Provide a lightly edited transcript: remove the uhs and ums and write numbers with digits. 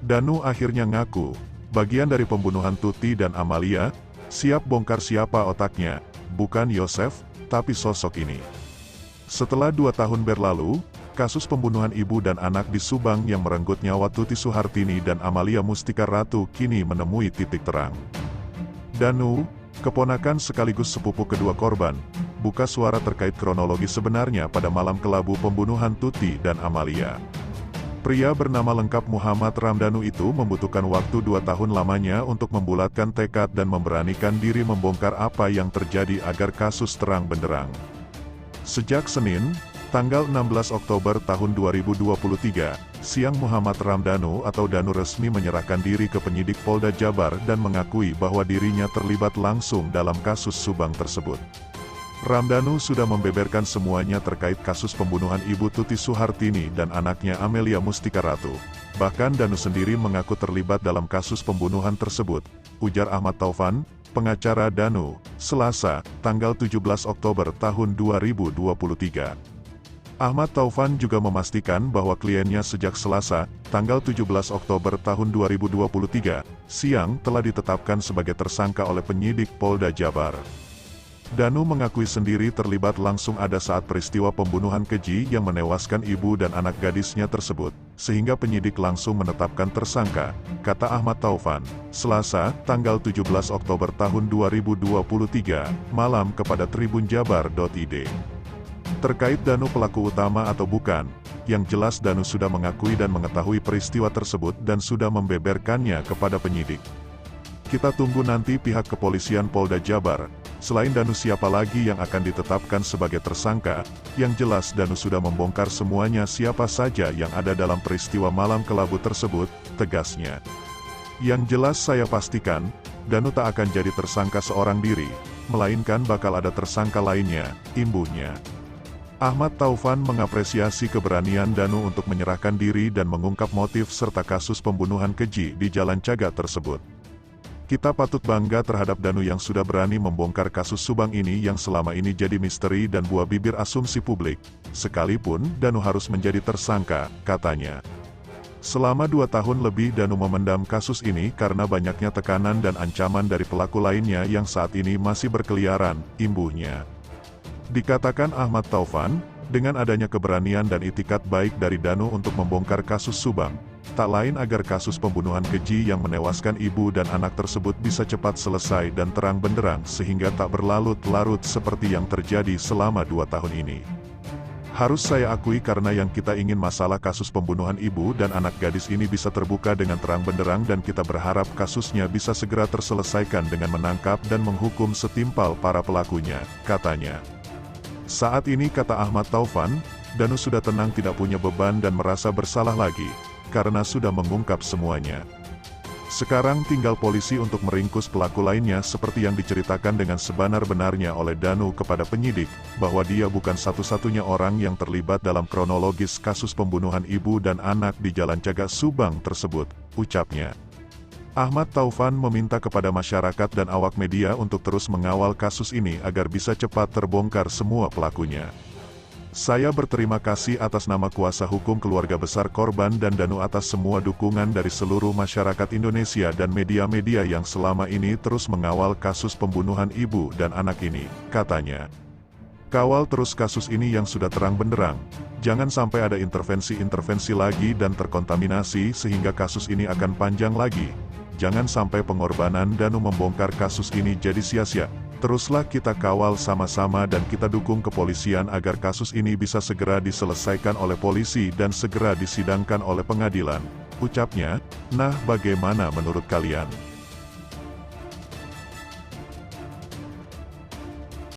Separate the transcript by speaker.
Speaker 1: Danu akhirnya ngaku, bagian dari pembunuhan Tuti dan Amalia, siap bongkar siapa otaknya, bukan Yosef, tapi sosok ini. Setelah 2 tahun berlalu, kasus pembunuhan ibu dan anak di Subang yang merenggut nyawa Tuti Suhartini dan Amalia Mustika Ratu kini menemui titik terang. Danu, keponakan sekaligus sepupu kedua korban, buka suara terkait kronologi sebenarnya pada malam kelabu pembunuhan Tuti dan Amalia. Pria bernama lengkap Muhammad Ramdhanu itu membutuhkan waktu 2 tahun lamanya untuk membulatkan tekad dan memberanikan diri membongkar apa yang terjadi agar kasus terang benderang. Sejak Senin, tanggal 16 Oktober tahun 2023, siang Muhammad Ramdhanu atau Danu resmi menyerahkan diri ke penyidik Polda Jabar dan mengakui bahwa dirinya terlibat langsung dalam kasus Subang tersebut. Ramdhanu sudah membeberkan semuanya terkait kasus pembunuhan Ibu Tuti Suhartini dan anaknya Amelia Mustika Ratu. Bahkan Danu sendiri mengaku terlibat dalam kasus pembunuhan tersebut, ujar Ahmad Taufan, pengacara Danu, Selasa, tanggal 17 Oktober tahun 2023. Ahmad Taufan juga memastikan bahwa kliennya sejak Selasa, tanggal 17 Oktober tahun 2023, siang telah ditetapkan sebagai tersangka oleh penyidik Polda Jabar. Danu mengakui sendiri terlibat langsung ada saat peristiwa pembunuhan keji yang menewaskan ibu dan anak gadisnya tersebut, sehingga penyidik langsung menetapkan tersangka, kata Ahmad Taufan, Selasa, tanggal 17 Oktober tahun 2023, malam kepada tribunjabar.id. Terkait Danu pelaku utama atau bukan, yang jelas Danu sudah mengakui dan mengetahui peristiwa tersebut dan sudah membeberkannya kepada penyidik. Kita tunggu nanti pihak kepolisian Polda Jabar. Selain Danu siapa lagi yang akan ditetapkan sebagai tersangka, yang jelas Danu sudah membongkar semuanya siapa saja yang ada dalam peristiwa malam kelabu tersebut, tegasnya. Yang jelas saya pastikan, Danu tak akan jadi tersangka seorang diri, melainkan bakal ada tersangka lainnya, imbuhnya. Ahmad Taufan mengapresiasi keberanian Danu untuk menyerahkan diri dan mengungkap motif serta kasus pembunuhan keji di Jalan Cagat tersebut. Kita patut bangga terhadap Danu yang sudah berani membongkar kasus Subang ini yang selama ini jadi misteri dan buah bibir asumsi publik. Sekalipun Danu harus menjadi tersangka, katanya. Selama 2 tahun lebih Danu memendam kasus ini karena banyaknya tekanan dan ancaman dari pelaku lainnya yang saat ini masih berkeliaran, imbuhnya. Dikatakan Ahmad Taufan, dengan adanya keberanian dan itikat baik dari Danu untuk membongkar kasus Subang, tak lain agar kasus pembunuhan keji yang menewaskan ibu dan anak tersebut bisa cepat selesai dan terang benderang sehingga tak berlarut-larut seperti yang terjadi selama 2 tahun ini. Harus saya akui karena yang kita ingin masalah kasus pembunuhan ibu dan anak gadis ini bisa terbuka dengan terang benderang dan kita berharap kasusnya bisa segera terselesaikan dengan menangkap dan menghukum setimpal para pelakunya, katanya. Saat ini kata Ahmad Taufan, Danu sudah tenang tidak punya beban dan merasa bersalah lagi, karena sudah mengungkap semuanya. Sekarang tinggal polisi untuk meringkus pelaku lainnya seperti yang diceritakan dengan sebenar-benarnya oleh Danu kepada penyidik, bahwa dia bukan satu-satunya orang yang terlibat dalam kronologis kasus pembunuhan ibu dan anak di Jalan Cagat Subang tersebut, ucapnya. Ahmad Taufan meminta kepada masyarakat dan awak media untuk terus mengawal kasus ini agar bisa cepat terbongkar semua pelakunya. Saya berterima kasih atas nama kuasa hukum keluarga besar korban dan Danu atas semua dukungan dari seluruh masyarakat Indonesia dan media-media yang selama ini terus mengawal kasus pembunuhan ibu dan anak ini, katanya. Kawal terus kasus ini yang sudah terang benderang, jangan sampai ada intervensi-intervensi lagi dan terkontaminasi sehingga kasus ini akan panjang lagi. Jangan sampai pengorbanan Danu membongkar kasus ini jadi sia-sia. Teruslah kita kawal sama-sama dan kita dukung kepolisian agar kasus ini bisa segera diselesaikan oleh polisi dan segera disidangkan oleh pengadilan, ucapnya. Nah, bagaimana menurut kalian?